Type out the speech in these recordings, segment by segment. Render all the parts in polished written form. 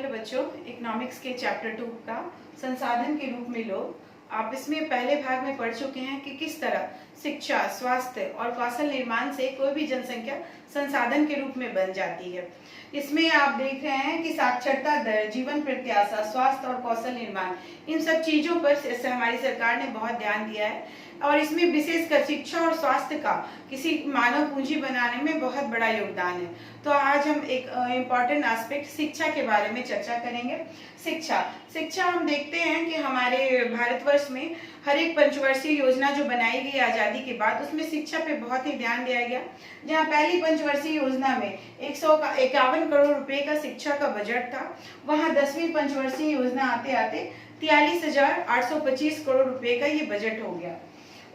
प्रिय बच्चों, इकोनॉमिक्स के चैप्टर 2 का संसाधन के रूप में लोग, आप इसमें पहले भाग में पढ़ चुके हैं कि किस तरह शिक्षा, स्वास्थ्य और कौशल निर्माण से कोई भी जनसंख्या संसाधन के रूप में बन जाती है। इसमें आप देख रहे हैं कि साक्षरता दर, जीवन प्रत्याशा, स्वास्थ्य और कौशल निर्माण, इन सब चीजों पर हमारी सरकार ने बहुत ध्यान दिया है और इसमें विशेषकर शिक्षा और स्वास्थ्य का किसी मानव पूंजी बनाने में बहुत बड़ा योगदान है। तो आज हम एक इम्पॉर्टेंट एस्पेक्ट शिक्षा के बारे में चर्चा करेंगे। शिक्षा हम देखते हैं कि हमारे भारतवर्ष में हर एक पंचवर्षीय योजना जो बनाई गई आज़ादी के बाद, उसमें शिक्षा पे बहुत ही ध्यान दिया गया। जहाँ पहली पंचवर्षीय योजना में 151 करोड़ रुपए का शिक्षा का बजट था, वहाँ 10वीं पंचवर्षीय योजना आते आते 43,825 करोड़ रुपए का ये बजट हो गया।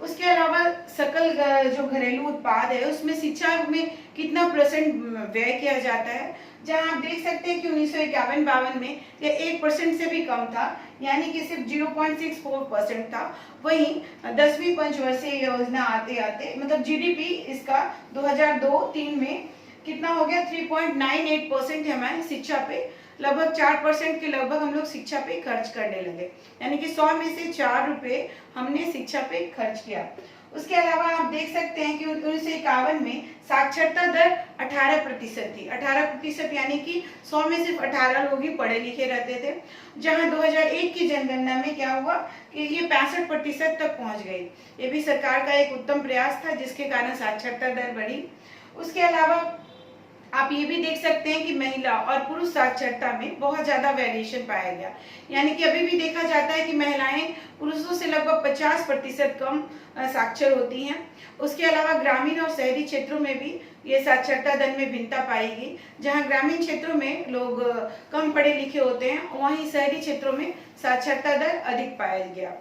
उसके अलावा सकल जो घरेलू उत्पाद है उसमें शिक्षा में कितना % व्यय किया जाता है, जहां आप देख सकते हैं कि 1951-52 में यह 1% से भी कम था, यानी कि सिर्फ 0.64% था। वहीं 10वीं पंचवर्षीय योजना आते आते मतलब जीडीपी इसका 2002-3 में कितना हो गया, 3.98% हमारे शिक्षा पे, लगभग 4% के लगभग हम लोग शिक्षा पे खर्च करने लगे, यानी कि 100 में से 4 रुपए हमने शिक्षा पे खर्च किया। उसके अलावा आप देख सकते हैं कि 1951 में साक्षरता दर 18% थी। 18% यानी कि 100 में सिर्फ 18 लोग ही पढ़े लिखे रहते थे, जहां 2001 की जनगणना में क्या हुआ कि ये 65% तक पहुंच गई। ये भी सरकार का एक उत्तम प्रयास था जिसके कारण साक्षरता दर बढ़ी। उसके अलावा आप ये भी देख सकते हैं कि महिला और पुरुष साक्षरता में बहुत ज्यादा वेरिएशन पाया गया, यानी कि अभी भी देखा जाता है कि महिलाएं पुरुषों से लगभग 50% कम साक्षर होती हैं। उसके अलावा ग्रामीण और शहरी क्षेत्रों में भी ये साक्षरता दर में भिन्नता पाई गई। जहां ग्रामीण क्षेत्रों में लोग कम पढ़े लिखे होते हैं, वहीं शहरी क्षेत्रों में साक्षरता दर अधिक पाया गया।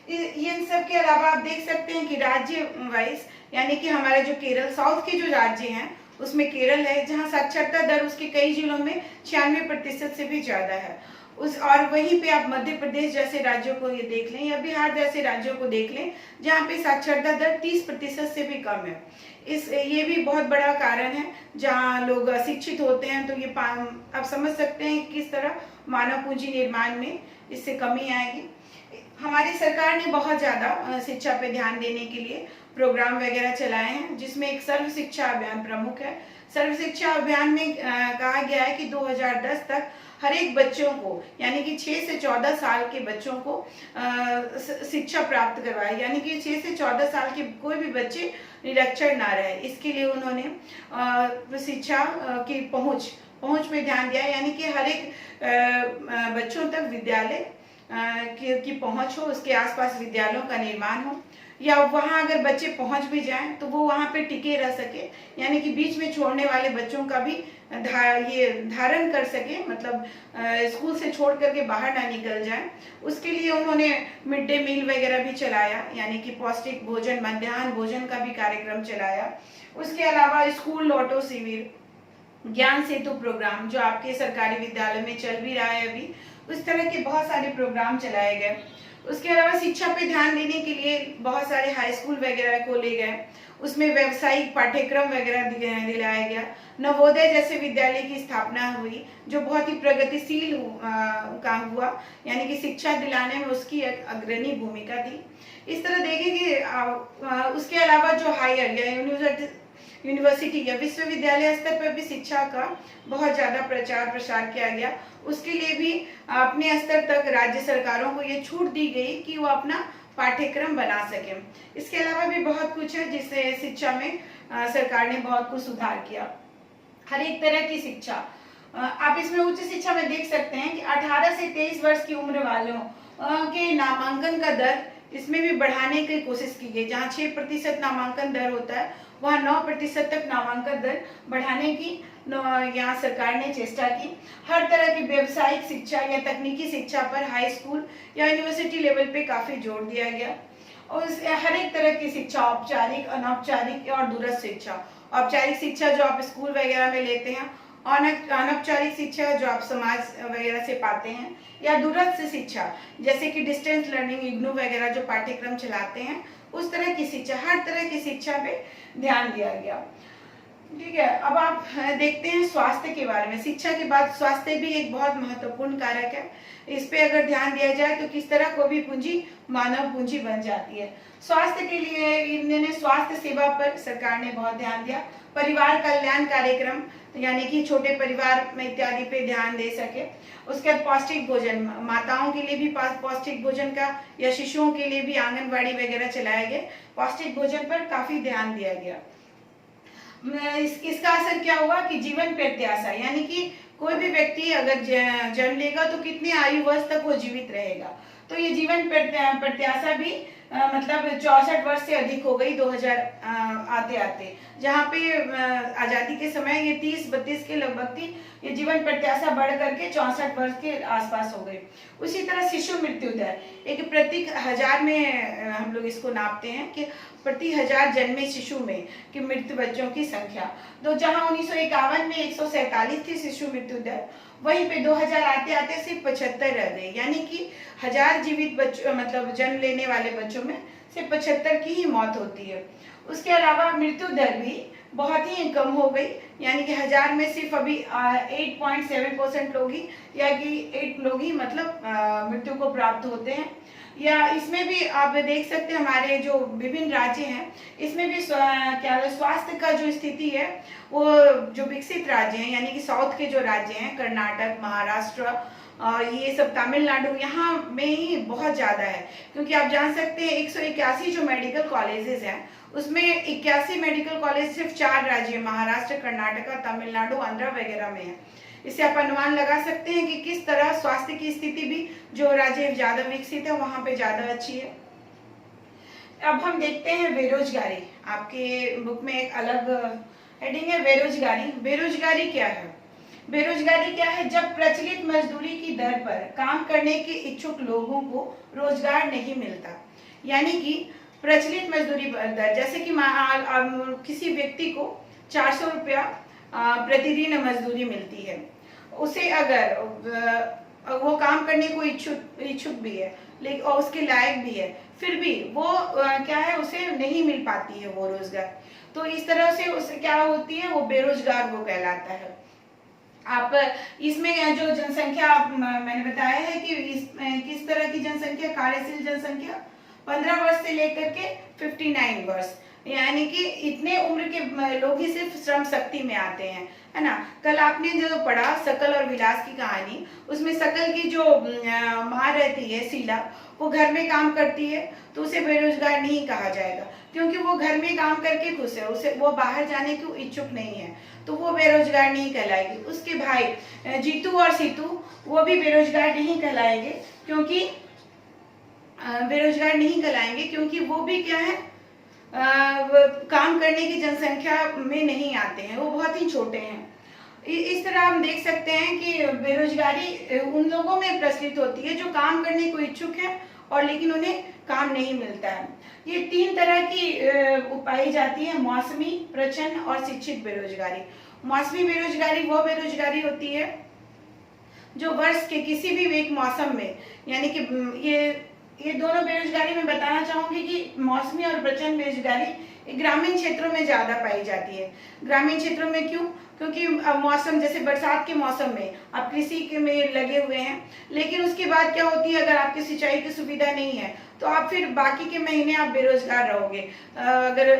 इन सब के अलावा आप देख सकते हैं कि राज्य वाइज, यानी कि हमारे जो केरल, साउथ के जो राज्य हैं उसमें केरल है, जहां साक्षरता दर उसके कई जिलों में 96% से भी ज्यादा है। और वहीं पे आप मध्य प्रदेश जैसे राज्यों को ये देख लें या बिहार जैसे राज्यों को देख लें, जहाँ पे साक्षरता दर 30% से भी कम है। ये भी बहुत बड़ा कारण है, जहाँ लोग अशिक्षित होते हैं। तो ये आप समझ सकते हैं किस तरह मानव पूंजी निर्माण में इससे कमी आएगी। हमारी सरकार ने बहुत ज्यादा शिक्षा पे ध्यान देने के लिए प्रोग्राम वगैरह चलाए हैं, जिसमें एक सर्व शिक्षा अभियान प्रमुख है। सर्व शिक्षा अभियान में कहा गया है कि 2010 तक हर एक बच्चों को, यानी कि 6 से 14 साल के बच्चों को शिक्षा प्राप्त करवाए, यानी कि 6 से 14 साल के कोई भी बच्चे निरक्षर ना रहे। इसके लिए उन्होंने शिक्षा की पहुंच पे ध्यान दिया, यानी कि हर एक बच्चों तक विद्यालय की पहुंच हो, उसके आसपास विद्यालयों का निर्माण हो, या वहां अगर बच्चे पहुंच भी जाएं तो वो वहां पे टिके रह सके, यानी कि बीच में छोड़ने वाले बच्चों का भी ये धारण कर सके, मतलब स्कूल से छोड़ करके बाहर ना निकल जाए। उसके लिए उन्होंने मिड डे मील वगैरह भी चलाया, यानी कि पौष्टिक भोजन, मध्याह्न भोजन का भी कार्यक्रम चलाया। उसके अलावा स्कूल लौटो शिविर, ज्ञान सेतु प्रोग्राम जो आपके सरकारी विद्यालय में चल भी रहा है अभी, उस तरह के बहुत सारे प्रोग्राम चलाए गए। उसके अलावा शिक्षा पे ध्यान देने के लिए बहुत सारे हाई स्कूल वगैरह को ले गए, उसमें व्यावसायिक पाठ्यक्रम वगैरह दिलाया गया। नवोदय जैसे विद्यालय की स्थापना हुई, जो बहुत ही प्रगतिशील काम हुआ, यानी कि शिक्षा दिलाने में उसकी एक अग्रणी भूमिका थी। इस तरह देखें कि उसके अलावा जो हायर या यूनिवर्सिटी या विश्वविद्यालय स्तर पर भी शिक्षा का बहुत ज्यादा प्रचार प्रसार किया गया। उसके लिए भी अपने स्तर तक राज्य सरकारों को ये छूट दी गई कि वो अपना पाठ्यक्रम बना सके। इसके अलावा भी बहुत कुछ है जिससे शिक्षा में सरकार ने बहुत कुछ सुधार किया। हर एक तरह की शिक्षा, आप इसमें उच्च शिक्षा में देख सकते हैं कि 18 से 23 वर्ष की उम्र वालों के नामांकन का दर इसमें भी बढ़ाने की कोशिश की गई। जहाँ 6% नामांकन दर होता है, वहाँ 9% तक नामांकन दर बढ़ाने की यहाँ सरकार ने चेष्टा की। हर तरह की व्यवसायिक शिक्षा या तकनीकी शिक्षा पर हाई स्कूल या यूनिवर्सिटी लेवल पे काफी जोर दिया गया। और हर एक तरह की शिक्षा, औपचारिक, अनौपचारिक और दूरस्थ शिक्षा। औपचारिक शिक्षा जो आप स्कूल वगैरह में लेते हैं, अनौपचारिक शिक्षा जो आप समाज वगैरह से पाते हैं, या दूरस्थ शिक्षा जैसे कि डिस्टेंस लर्निंग, इग्नू वगैरह जो पाठ्यक्रम चलाते हैं, उस तरह की शिक्षा, हर तरह की शिक्षा पे ध्यान दिया गया। ठीक है, अब आप देखते हैं स्वास्थ्य के बारे में। शिक्षा के बाद स्वास्थ्य भी एक बहुत महत्वपूर्ण कारक है। इस पे अगर ध्यान दिया जाए तो किस तरह कोई भी पूंजी मानव पूंजी बन जाती है। स्वास्थ्य के लिए इन्होंने स्वास्थ्य सेवा पर सरकार ने बहुत ध्यान दिया। परिवार कल्याण कार्यक्रम, यानी कि छोटे परिवार में इत्यादि पे ध्यान दे सके। उसके बाद पौष्टिक भोजन, माताओं के लिए भी पौष्टिक भोजन का, या शिशुओं के लिए भी आंगनबाड़ी वगैरह चलाए गए। पौष्टिक भोजन पर काफी ध्यान दिया गया। इसका असर क्या हुआ कि जीवन प्रत्याशा, यानी कि कोई भी व्यक्ति अगर जन्म लेगा तो कितनी आयु वर्ष तक वो जीवित रहेगा। तो ये जीवन प्रत्याशा भी मतलब 64 वर्ष से अधिक हो गई 2000 आते आते, जहाँ पे आजादी के समय ये 30-32 के लगभग थी। ये जीवन प्रत्याशा बढ़ करके 64 वर्ष के आसपास हो गई। उसी तरह शिशु मृत्यु दर, एक प्रति 1000 में हम लोग इसको नापते हैं कि प्रति 1000 जन्मे शिशु में कि मृत्यु बच्चों की संख्या, तो जहां 1951 में 147 थी शिशु मृत्यु दर, वहीं पे 2000 आते आते सिर्फ 75 रह गई। यानी कि 1000 जीवित बच्चों मतलब जन्म लेने वाले बच्चों में सिर्फ 75 की ही मौत होती है। उसके अलावा मृत्यु दर भी बहुत ही कम हो गई, यानी कि 1000 में सिर्फ अभी 8.7% लोग ही, या कि 8 लोग ही मतलब मृत्यु को प्राप्त होते हैं। या इसमें भी आप देख सकते हैं हमारे जो विभिन्न राज्य हैं, इसमें भी क्या स्वास्थ्य का जो स्थिति है वो जो विकसित राज्य हैं, यानी कि साउथ के जो राज्य हैं, कर्नाटक, महाराष्ट्र और ये सब, तमिलनाडु, यहाँ में ही बहुत ज्यादा है। क्योंकि आप जान सकते हैं 181 जो मेडिकल कॉलेजेस हैं उसमें 81 मेडिकल कॉलेज सिर्फ 4 राज्य, महाराष्ट्र, कर्नाटक, तमिलनाडु, आंध्र वगैरह में है। इससे आप अनुमान लगा सकते हैं कि किस तरह स्वास्थ्य की स्थिति भी जो राज्य ज्यादा विकसित है वहां पे ज्यादा अच्छी है। अब हम देखते हैं बेरोजगारी। आपके बुक में एक अलग हेडिंग है बेरोजगारी। बेरोजगारी क्या है? बेरोजगारी क्या है? जब प्रचलित मजदूरी की दर पर काम करने के इच्छुक लोगों को रोजगार नहीं मिलता। यानी कि प्रचलित मजदूरी दर, जैसे कि किसी व्यक्ति को 400 रुपया प्रतिदिन मजदूरी मिलती है, उसे अगर वो काम करने को इच्छुक भी है लेकिन और उसके लायक भी है, फिर भी वो क्या है, उसे नहीं मिल पाती है वो रोजगार। तो इस तरह से उसे क्या होती है, वो बेरोजगार वो कहलाता है। आप इसमें जो जनसंख्या मैंने बताया है कि किस तरह की जनसंख्या, कार्यशील जनसंख्या 15 वर्ष से लेकर के 59 वर्ष, यानी कि इतने उम्र के लोग ही सिर्फ श्रम शक्ति में आते हैं, है ना। कल आपने जो पढ़ा सकल और विलास की कहानी, उसमें सकल की जो माँ रहती है शीला, वो घर में काम करती है, तो उसे बेरोजगार नहीं कहा जाएगा, क्योंकि वो घर में काम करके खुश है, उसे वो बाहर जाने की इच्छुक नहीं है, तो वो बेरोजगार नहीं कहलाएगी। उसके भाई जीतू और सीतू वो भी बेरोजगार नहीं कहलाएंगे, क्योंकि बेरोजगार नहीं कहलाएंगे क्योंकि वो भी क्या है, काम करने की जनसंख्या में नहीं आते हैं, वो बहुत ही छोटे हैं। इस तरह हम देख सकते हैं कि बेरोजगारी उन लोगों में प्रचलित होती है जो काम करने को इच्छुक हैं और लेकिन उन्हें काम नहीं मिलता है। ये 3 तरह की पाई जाती है, मौसमी, प्रचंड और शिक्षित बेरोजगारी। मौसमी बेरोजगारी वो बेरोजगारी होती है जो वर्ष के किसी भी एक मौसम में, यानी कि ये दोनों बेरोजगारी में बताना चाहूंगी कि मौसमी और प्रचंड बेरोजगारी ग्रामीण क्षेत्रों में ज्यादा पाई जाती है। ग्रामीण क्षेत्रों में क्यों? क्योंकि मौसम, जैसे बरसात के मौसम में आप कृषि के में लगे हुए हैं, लेकिन उसके बाद क्या होती है, अगर आपकी सिंचाई की सुविधा नहीं है तो आप फिर बाकी के महीने आप बेरोजगार रहोगे। अगर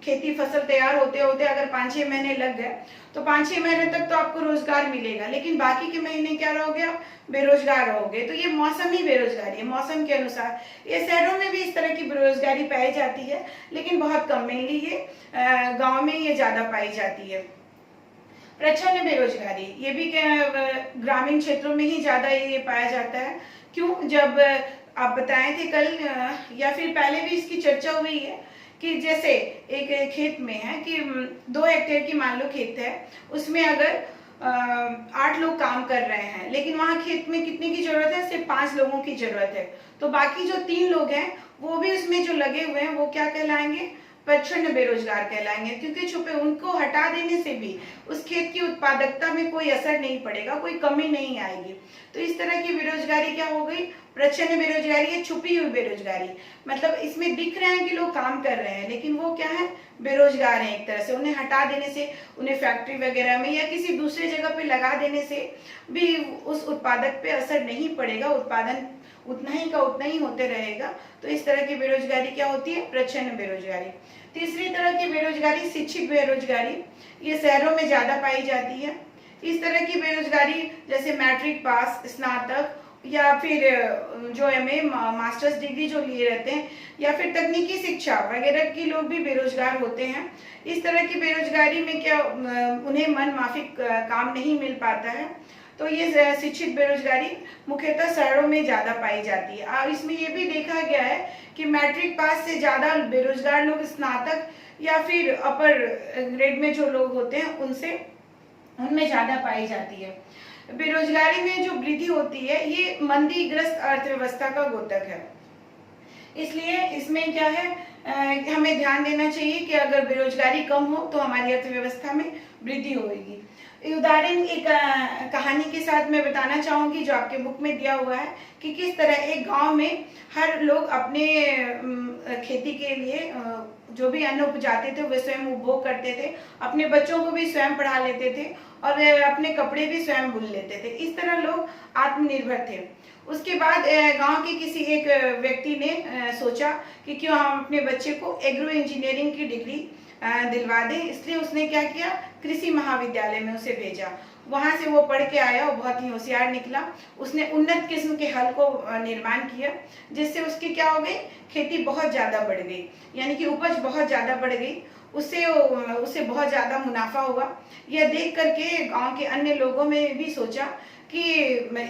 खेती फसल तैयार होते होते अगर 5-6 महीने लग गए तो 5-6 महीने तक तो आपको रोजगार मिलेगा, लेकिन बाकी के महीने क्या रहोगे, आप बेरोजगार रहोगे। तो ये मौसम ही बेरोजगारी है, मौसम के अनुसार। ये शहरों में भी इस तरह की बेरोजगारी पाई जाती है, लेकिन बहुत कम, मेनली ये गाँव में ये ज्यादा पाई जाती है। प्रच्छन्न बेरोजगारी, ये भी ग्रामीण क्षेत्रों में ही ज्यादा ये पाया जाता है। क्यों? जब आप बताए थे कल या फिर पहले भी इसकी चर्चा हुई है कि जैसे एक खेत में है कि 2 हेक्टेयर की मान लो खेत है, उसमें अगर 8 लोग काम कर रहे हैं, लेकिन वहां खेत में कितने की जरूरत है, सिर्फ 5 लोगों की जरूरत है, तो बाकी जो 3 लोग हैं वो भी उसमें जो लगे हुए हैं वो क्या कहलाएंगे, प्रच्छन्न बेरोजगार कहलाएंगे, क्योंकि छुपे उनको हटा देने से भी उस खेत की उत्पादकता में कोई असर नहीं पड़ेगा, कोई कमी नहीं आएगी। तो इस तरह की बेरोजगारी क्या हो गई? प्रच्छन्न बेरोजगारी है, छुपी हुई बेरोजगारी। मतलब इसमें दिख रहे हैं कि लोग काम कर रहे हैं, लेकिन वो क्या है? बेरोजगार हैं एक तरह से। उन्हें हटा देने से, उन्हें फैक्ट्री वगैरह में या किसी दूसरे जगह पे लगा देने से भी उस उत्पादक पे असर नहीं पड़ेगा, उत्पादन उतना ही का उतना ही होते रहेगा। तो इस तरह की बेरोजगारी क्या होती है? प्रच्छन्न बेरोजगारी। तीसरी तरह की बेरोजगारी शिक्षित बेरोजगारी, ये शहरों में ज्यादा पाई जाती है। इस तरह की बेरोजगारी जैसे मैट्रिक पास, स्नातक या फिर जो एमए मास्टर्स डिग्री जो लिए रहते हैं, या फिर तकनीकी शिक्षा वगैरह के लोग भी बेरोजगार होते हैं। इस तरह की बेरोजगारी में क्या उन्हें मन माफिक काम नहीं मिल पाता है। तो ये शिक्षित बेरोजगारी मुख्यतः शहरों में ज्यादा पाई जाती है। और इसमें ये भी देखा गया है कि मैट्रिक पास से ज्यादा बेरोजगार लोग स्नातक या फिर अपर ग्रेड में जो लोग होते हैं उनमें ज्यादा पाई जाती है। बेरोजगारी में जो वृद्धि होती है ये मंदीग्रस्त अर्थव्यवस्था का द्योतक है। इसलिए इसमें क्या है, हमें ध्यान देना चाहिए कि अगर बेरोजगारी कम हो तो हमारी अर्थव्यवस्था में वृद्धि होगी। उदाहरण एक कहानी के साथ मैं बताना चाहूंगी जो आपके बुक में दिया हुआ है कि किस तरह एक गांव में हर लोग अपने खेती के लिए जो भी अन्न उपजाते थे वे स्वयं उपभोग करते थे, अपने बच्चों को भी स्वयं पढ़ा लेते थे और अपने कपड़े भी स्वयं बुन लेते थे। इस तरह लोग आत्मनिर्भर थे। उसके बाद गांव के किसी एक व्यक्ति ने सोचा कि क्यों हम अपने बच्चे को एग्रो इंजीनियरिंग की डिग्री दिलवा दें। इसलिए उसने क्या किया, कृषि महाविद्यालय में उसे भेजा। वहां से वो पढ़ के आया और बहुत ही होशियार निकला। उसने उन्नत किस्म के हल को निर्माण किया, जिससे उसकी क्या हो गई, खेती बहुत ज्यादा बढ़ गई, यानी कि उपज बहुत ज्यादा बढ़ गई। उससे बहुत ज्यादा मुनाफा हुआ। यह देख करके गांव के अन्य लोगों में भी सोचा कि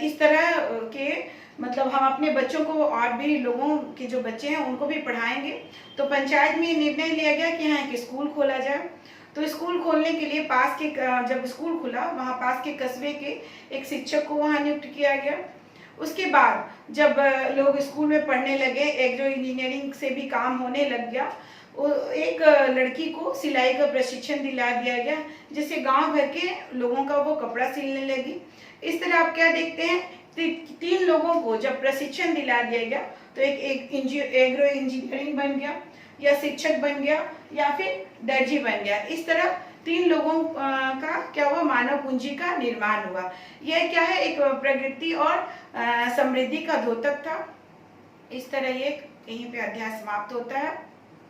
इस तरह के मतलब हम अपने बच्चों को और भी लोगों के जो बच्चे हैं उनको भी पढ़ाएंगे। तो पंचायत में निर्णय लिया गया कि हाँ एक स्कूल खोला जाए। तो स्कूल खोलने के लिए पास के जब स्कूल खुला वहाँ पास के कस्बे के एक शिक्षक को वहाँ नियुक्त किया गया। उसके बाद जब लोग स्कूल में पढ़ने लगे, एग्रो इंजीनियरिंग से भी काम होने लग गया, एक लड़की को सिलाई का प्रशिक्षण दिला दिया गया, जिससे गांव भर के लोगों का वो कपड़ा सिलने लगी। इस तरह आप क्या देखते हैं, 3 लोगों को जब प्रशिक्षण दिला दिया गया तो एक एग्रो इंजीनियरिंग बन गया, या शिक्षक बन गया, या फिर दर्जी बन गया। इस तरह 3 लोगों का क्या हुआ, मानव पूंजी का निर्माण हुआ। यह क्या है, एक प्रगति और समृद्धि का द्योतक था। इस तरह ये यहीं पे अध्याय समाप्त होता है।